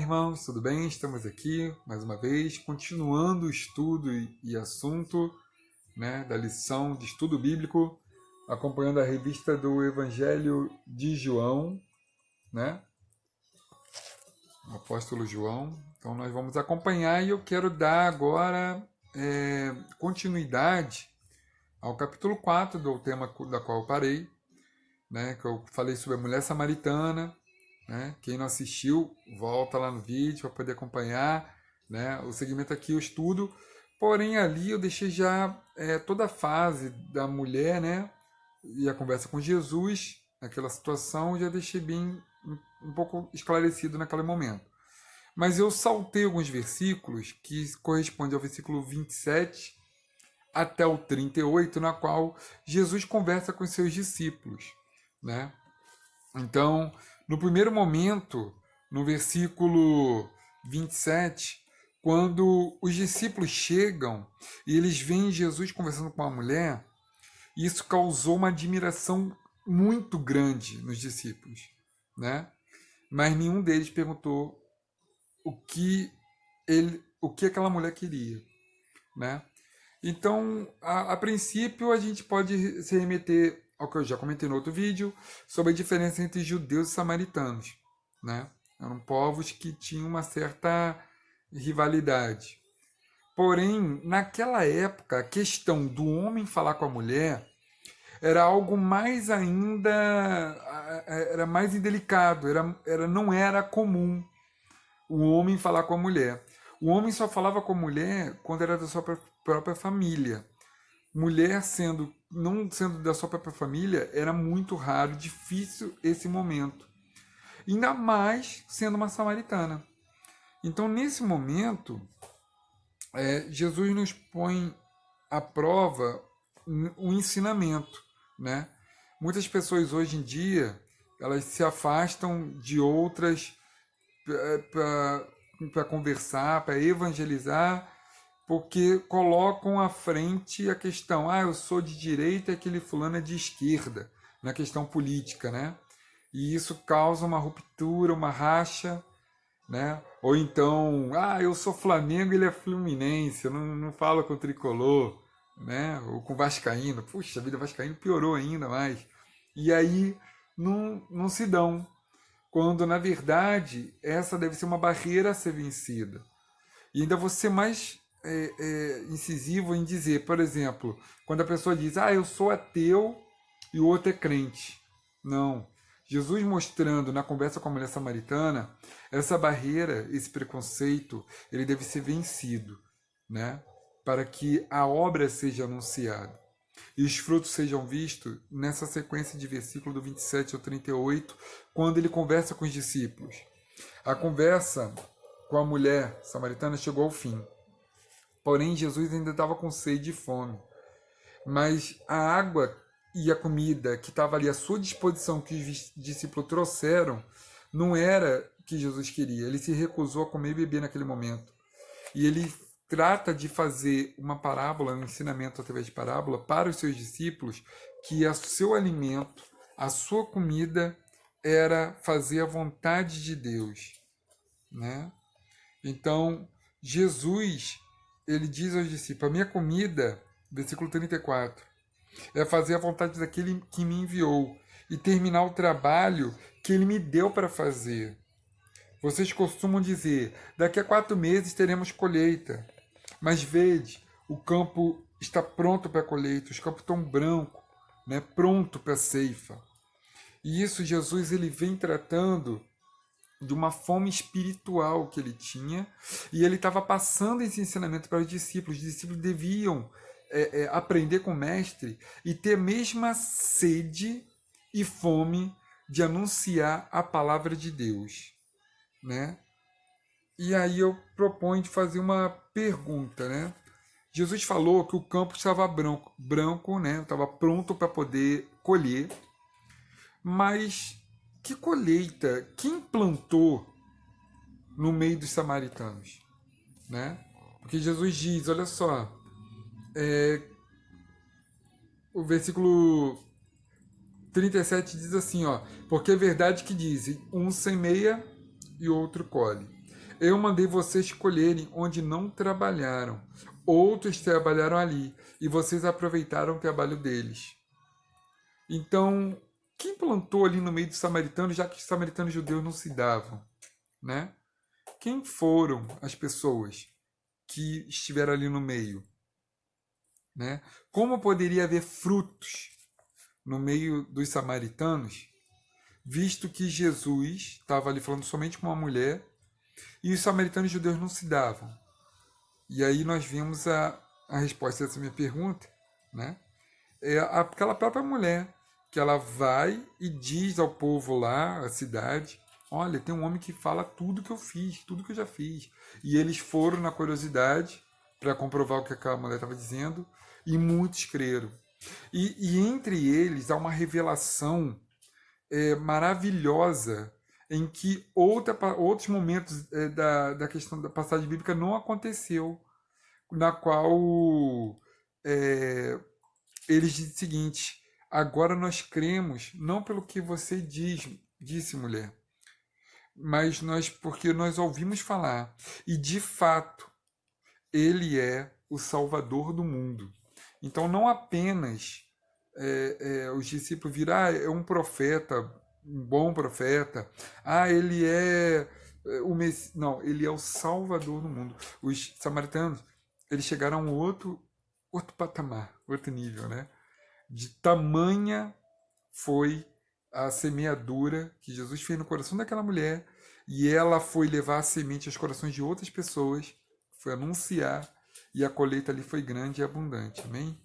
irmãos, tudo bem? Estamos aqui mais uma vez, continuando o estudo e assunto, né, da lição de estudo bíblico, acompanhando a revista do Evangelho de João, né, o apóstolo João. Então nós vamos acompanhar e eu quero dar agora continuidade ao capítulo 4 do tema da qual eu parei, né, que eu falei sobre a mulher samaritana. Né? Quem não assistiu, volta lá no vídeo para poder acompanhar, né? O segmento aqui, o estudo. Porém, ali eu deixei já toda a fase da mulher, né? E a conversa com Jesus, naquela situação, já deixei bem um pouco esclarecido naquele momento. Mas eu saltei alguns versículos que correspondem ao versículo 27 até o 38, na qual Jesus conversa com os seus discípulos, né? Então, no primeiro momento, no versículo 27, quando os discípulos chegam e eles veem Jesus conversando com a mulher, isso causou uma admiração muito grande nos discípulos, né? Mas nenhum deles perguntou o que aquela mulher queria, né? Então, a princípio, a gente pode se remeter ao que eu já comentei no outro vídeo, sobre a diferença entre judeus e samaritanos, né? Eram povos que tinham uma certa rivalidade. Porém, naquela época, a questão do homem falar com a mulher era algo mais ainda, era mais indelicado, não era comum o homem falar com a mulher. O homem só falava com a mulher quando era da sua própria família. Mulher não sendo da sua própria família, era muito raro, difícil esse momento. Ainda mais sendo uma samaritana. Então, nesse momento, Jesus nos põe à prova o ensinamento, né? Muitas pessoas hoje em dia, elas se afastam de outras para conversar, para evangelizar, porque colocam à frente a questão, eu sou de direita e aquele fulano é de esquerda, na questão política, né? E isso causa uma ruptura, uma racha, né? Ou então, eu sou Flamengo e ele é Fluminense, eu não falo com o tricolor, né? Ou com o vascaíno, puxa, a vida vascaíno piorou ainda mais. E aí não se dão, quando na verdade essa deve ser uma barreira a ser vencida. E ainda vou ser mais incisivo em dizer, por exemplo, quando a pessoa diz, eu sou ateu e o outro é crente. Não. Jesus mostrando na conversa com a mulher samaritana, essa barreira, esse preconceito, ele deve ser vencido, né? Para que a obra seja anunciada. E os frutos sejam vistos nessa sequência de versículo do 27 ao 38, quando ele conversa com os discípulos. A conversa com a mulher samaritana chegou ao fim. Porém, Jesus ainda estava com sede e fome. Mas a água e a comida que estava ali à sua disposição, que os discípulos trouxeram, não era o que Jesus queria. Ele se recusou a comer e beber naquele momento. E ele trata de fazer uma parábola, um ensinamento através de parábola para os seus discípulos, que o seu alimento, a sua comida, era fazer a vontade de Deus, né? Então, Jesus, ele diz aos discípulos, a minha comida, versículo 34, é fazer a vontade daquele que me enviou e terminar o trabalho que ele me deu para fazer. Vocês costumam dizer, daqui a 4 meses teremos colheita. Mas vede, o campo está pronto para a colheita, os campos estão brancos, né, pronto para a ceifa. E isso Jesus ele vem tratando de uma fome espiritual que ele tinha, e ele estava passando esse ensinamento para os discípulos. Os discípulos deviam aprender com o mestre e ter a mesma sede e fome de anunciar a palavra de Deus, né? E aí eu proponho de fazer uma pergunta, né? Jesus falou que o campo estava branco, né? Estava pronto para poder colher, mas que colheita? Quem plantou no meio dos samaritanos, né? Porque Jesus diz, olha só, o versículo 37 diz assim, porque é verdade que dizem, um semeia e outro colhe. Eu mandei vocês escolherem onde não trabalharam. Outros trabalharam ali, e vocês aproveitaram o trabalho deles. Então, quem plantou ali no meio dos samaritanos, já que os samaritanos e judeus não se davam, né? Quem foram as pessoas que estiveram ali no meio, né? Como poderia haver frutos no meio dos samaritanos, visto que Jesus estava ali falando somente com uma mulher e os samaritanos e judeus não se davam? E aí nós vimos a resposta dessa minha pergunta, né? É aquela própria mulher, que ela vai e diz ao povo lá, a cidade, olha, tem um homem que fala tudo que eu fiz, tudo que eu já fiz. E eles foram na curiosidade para comprovar o que aquela mulher estava dizendo, e muitos creram. E entre eles há uma revelação maravilhosa em que outros momentos da questão da passagem bíblica não aconteceu, na qual eles dizem o seguinte: agora nós cremos não pelo que você disse, mulher, mas porque nós ouvimos falar, e de fato ele é o Salvador do mundo. Então não apenas os discípulos viram, é um profeta, um bom profeta, ele é o Messias. Não, ele é o Salvador do mundo. Os samaritanos, eles chegaram a um outro patamar, outro nível, né? De tamanha foi a semeadura que Jesus fez no coração daquela mulher, e ela foi levar a semente aos corações de outras pessoas, foi anunciar, e a colheita ali foi grande e abundante. Amém?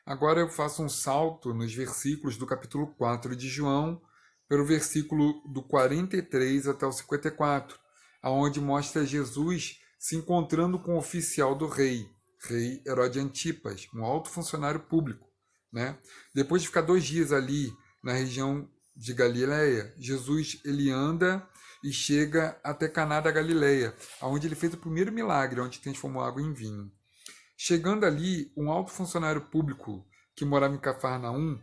Agora eu faço um salto nos versículos do capítulo 4 de João, pelo versículo do 43 até o 54, aonde mostra Jesus se encontrando com o oficial do rei Herode Antipas, um alto funcionário público, né? Depois de ficar 2 dias ali na região de Galileia, Jesus ele anda e chega até Caná da Galileia, onde ele fez o primeiro milagre, onde transformou água em vinho. Chegando ali, um alto funcionário público que morava em Cafarnaum,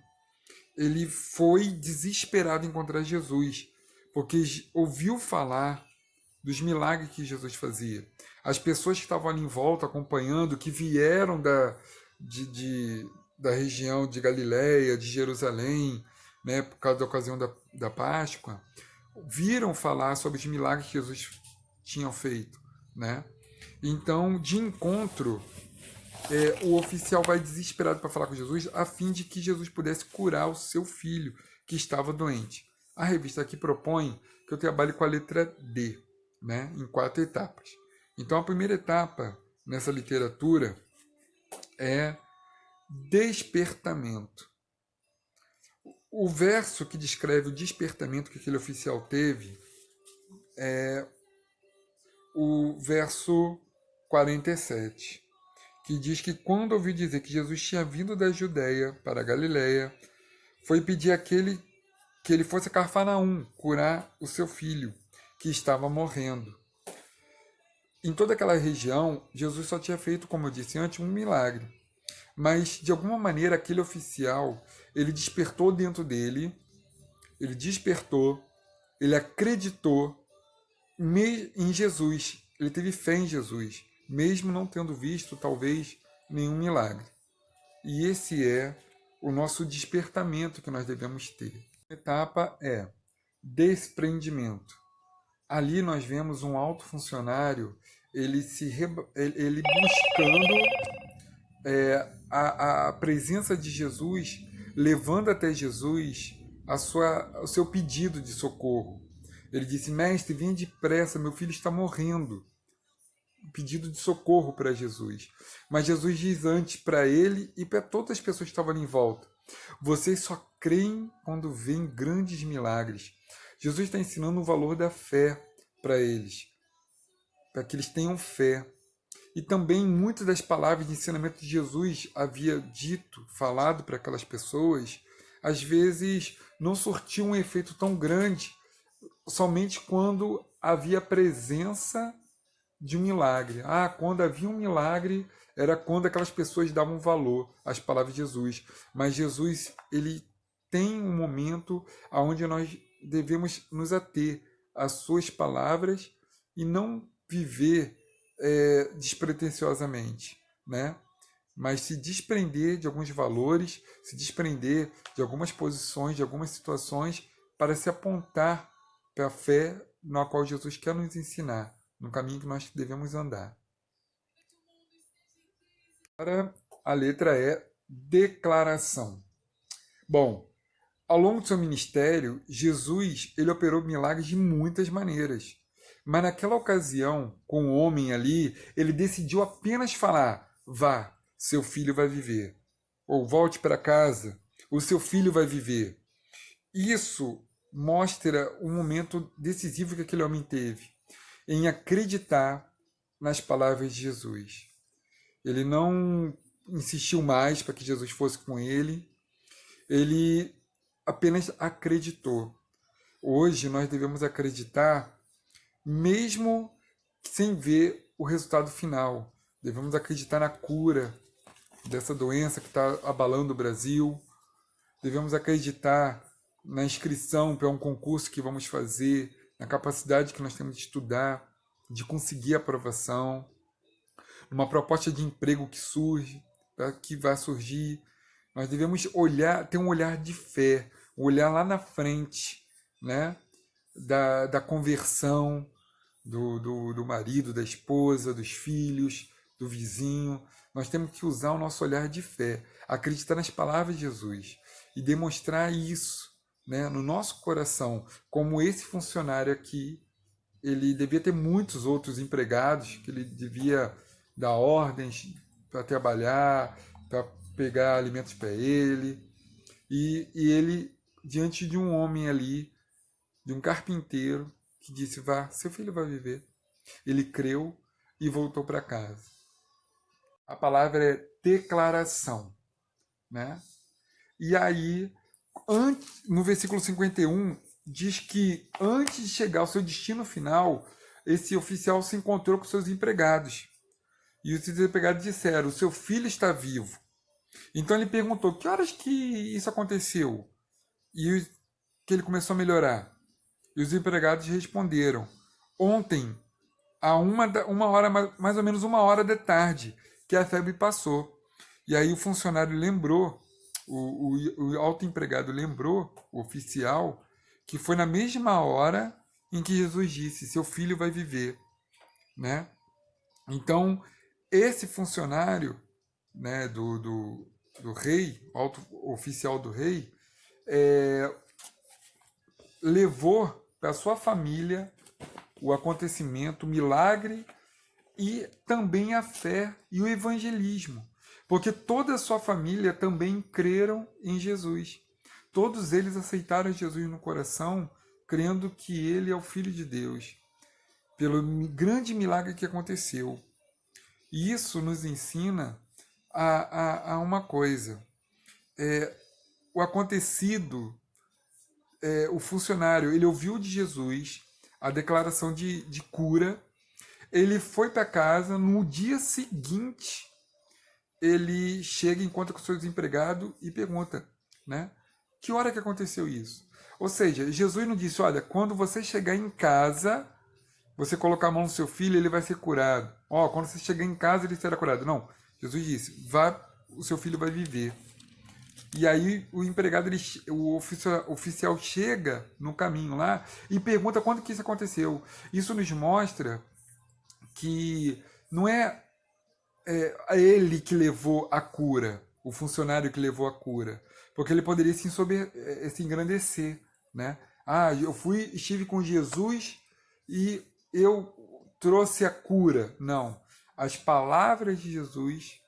ele foi desesperado em encontrar Jesus, porque ouviu falar dos milagres que Jesus fazia. As pessoas que estavam ali em volta acompanhando, que vieram da região de Galiléia, de Jerusalém, né, por causa da ocasião da Páscoa, viram falar sobre os milagres que Jesus tinha feito, né? Então, de encontro, o oficial vai desesperado para falar com Jesus, a fim de que Jesus pudesse curar o seu filho, que estava doente. A revista aqui propõe que eu trabalhe com a letra D, né, em 4 etapas. Então, a primeira etapa nessa literatura é despertamento. O verso que descreve o despertamento que aquele oficial teve é o verso 47, que diz que quando ouviu dizer que Jesus tinha vindo da Judéia para a Galiléia, foi pedir que ele fosse a Cafarnaum curar o seu filho, que estava morrendo. Em toda aquela região, Jesus só tinha feito, como eu disse antes, um milagre. Mas, de alguma maneira, aquele oficial, ele despertou dentro dele, ele acreditou em Jesus, ele teve fé em Jesus, mesmo não tendo visto, talvez, nenhum milagre. E esse é o nosso despertamento que nós devemos ter. A etapa é desprendimento. Ali nós vemos um alto funcionário, ele buscando a presença de Jesus, levando até Jesus o seu pedido de socorro. Ele disse: mestre, venha depressa, meu filho está morrendo. Um pedido de socorro para Jesus. Mas Jesus diz antes para ele e para todas as pessoas que estavam ali em volta: vocês só creem quando veem grandes milagres. Jesus está ensinando o valor da fé para eles, para que eles tenham fé. E também muitas das palavras de ensinamento de Jesus havia dito, falado para aquelas pessoas, às vezes não surtiam um efeito tão grande, somente quando havia presença de um milagre. Quando havia um milagre, era quando aquelas pessoas davam valor às palavras de Jesus. Mas Jesus, ele tem um momento onde nós devemos nos ater às suas palavras e não viver despretensiosamente, né? Mas se desprender de alguns valores, se desprender de algumas posições, de algumas situações, para se apontar para a fé na qual Jesus quer nos ensinar, no caminho que nós devemos andar. Agora, a letra é declaração. Bom, ao longo do seu ministério, Jesus ele operou milagres de muitas maneiras. Mas naquela ocasião, com o homem ali, ele decidiu apenas falar: vá, seu filho vai viver. Ou volte para casa, o seu filho vai viver. Isso mostra um momento decisivo que aquele homem teve em acreditar nas palavras de Jesus. Ele não insistiu mais para que Jesus fosse com ele, ele apenas acreditou. Hoje nós devemos acreditar, mesmo sem ver o resultado final. Devemos acreditar na cura dessa doença que está abalando o Brasil. Devemos acreditar na inscrição para um concurso que vamos fazer, na capacidade que nós temos de estudar, de conseguir aprovação, numa proposta de emprego que surge, que vai surgir. Nós devemos olhar, ter um olhar de fé, um olhar lá na frente, né? Da conversão do marido, da esposa, dos filhos, do vizinho. Nós temos que usar o nosso olhar de fé, acreditar nas palavras de Jesus e demonstrar isso, né, no nosso coração, como esse funcionário aqui. Ele devia ter muitos outros empregados, que ele devia dar ordens para trabalhar, para pegar alimentos para ele. E ele, diante de um homem ali, de um carpinteiro, que disse: vá, seu filho vai viver. Ele creu e voltou para casa. A palavra é declaração, né? E aí, no versículo 51, diz que antes de chegar ao seu destino final, esse oficial se encontrou com seus empregados. E os empregados disseram: o seu filho está vivo. Então ele perguntou: que horas que isso aconteceu? E que ele começou a melhorar. E os empregados responderam: ontem, a uma hora, mais ou menos 1 hora da tarde, que a febre passou. E aí o funcionário lembrou, o autoempregado lembrou, o oficial, que foi na mesma hora em que Jesus disse: seu filho vai viver, né? Então, esse funcionário, né, do rei, o alto oficial do rei, levou para sua família o acontecimento, o milagre e também a fé e o evangelismo, porque toda a sua família também creram em Jesus. Todos eles aceitaram Jesus no coração, crendo que ele é o Filho de Deus, pelo grande milagre que aconteceu. E isso nos ensina a uma coisa. O acontecido, o funcionário, ele ouviu de Jesus a declaração de cura, ele foi para casa, no dia seguinte, ele chega, encontra com seus empregados e pergunta, né? Que hora que aconteceu isso? Ou seja, Jesus não disse: olha, quando você chegar em casa, você colocar a mão no seu filho, ele vai ser curado. Quando você chegar em casa, ele será curado. Não, Jesus disse: vá, o seu filho vai viver. E aí o empregado, o oficial chega no caminho lá e pergunta quando que isso aconteceu. Isso nos mostra que não é ele que levou a cura, o funcionário que levou a cura, porque ele poderia se engrandecer, né? Eu estive com Jesus e eu trouxe a cura. Não, as palavras de Jesus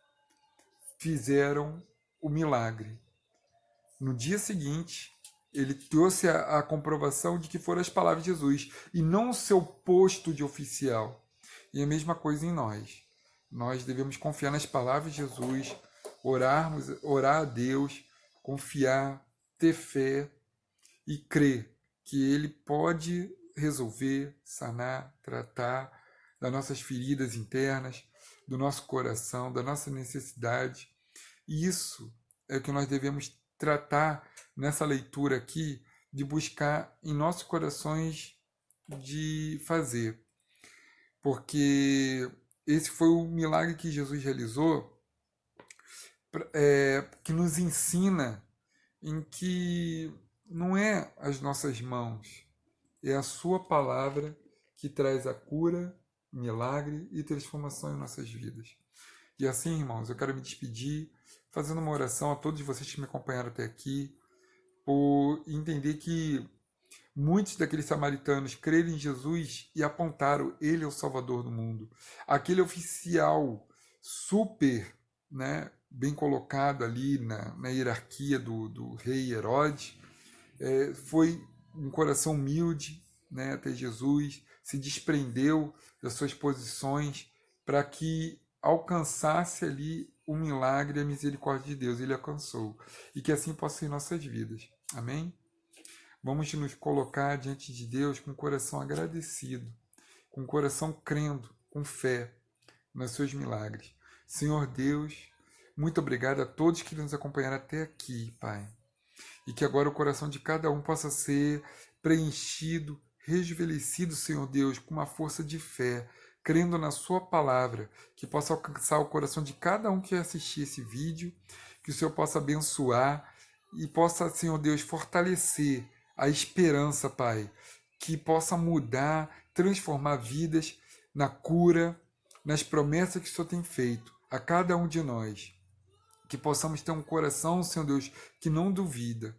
fizeram o milagre. No dia seguinte, ele trouxe a comprovação de que foram as palavras de Jesus e não o seu posto de oficial. E a mesma coisa em nós. Nós devemos confiar nas palavras de Jesus, orar a Deus, confiar, ter fé e crer que Ele pode resolver, sanar, tratar das nossas feridas internas, do nosso coração, da nossa necessidade. E isso é o que nós devemos tratar nessa leitura aqui, de buscar em nossos corações de fazer. porque esse foi o milagre que Jesus realizou, que nos ensina em que não é as nossas mãos, é a sua palavra que traz a cura, milagre e transformação em nossas vidas. E assim, irmãos, eu quero me despedir fazendo uma oração a todos vocês que me acompanharam até aqui, por entender que muitos daqueles samaritanos creram em Jesus e apontaram ele é o Salvador do mundo. Aquele oficial super, né, bem colocado ali na hierarquia do rei Herodes, foi um coração humilde, né, até Jesus, se desprendeu das suas posições para que alcançasse ali o milagre e a misericórdia de Deus. Ele alcançou. E que assim possa ser em nossas vidas. Amém? Vamos nos colocar diante de Deus com o coração agradecido, com o coração crendo, com fé nos seus milagres. Senhor Deus, muito obrigado a todos que nos acompanharam até aqui, Pai. E que agora o coração de cada um possa ser preenchido, rejuvenescido, Senhor Deus, com uma força de fé, crendo na Sua palavra, que possa alcançar o coração de cada um que assistir esse vídeo, que o Senhor possa abençoar e possa, Senhor Deus, fortalecer a esperança, Pai, que possa mudar, transformar vidas na cura, nas promessas que o Senhor tem feito a cada um de nós. Que possamos ter um coração, Senhor Deus, que não duvida.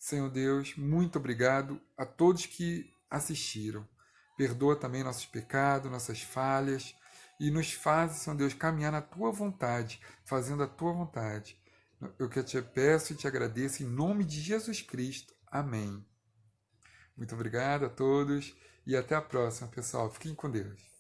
Senhor Deus, muito obrigado a todos que assistiram. Perdoa também nossos pecados, nossas falhas e nos faz, Senhor Deus, caminhar na Tua vontade, fazendo a Tua vontade. Eu que te peço e te agradeço em nome de Jesus Cristo. Amém. Muito obrigado a todos e até a próxima, pessoal. Fiquem com Deus.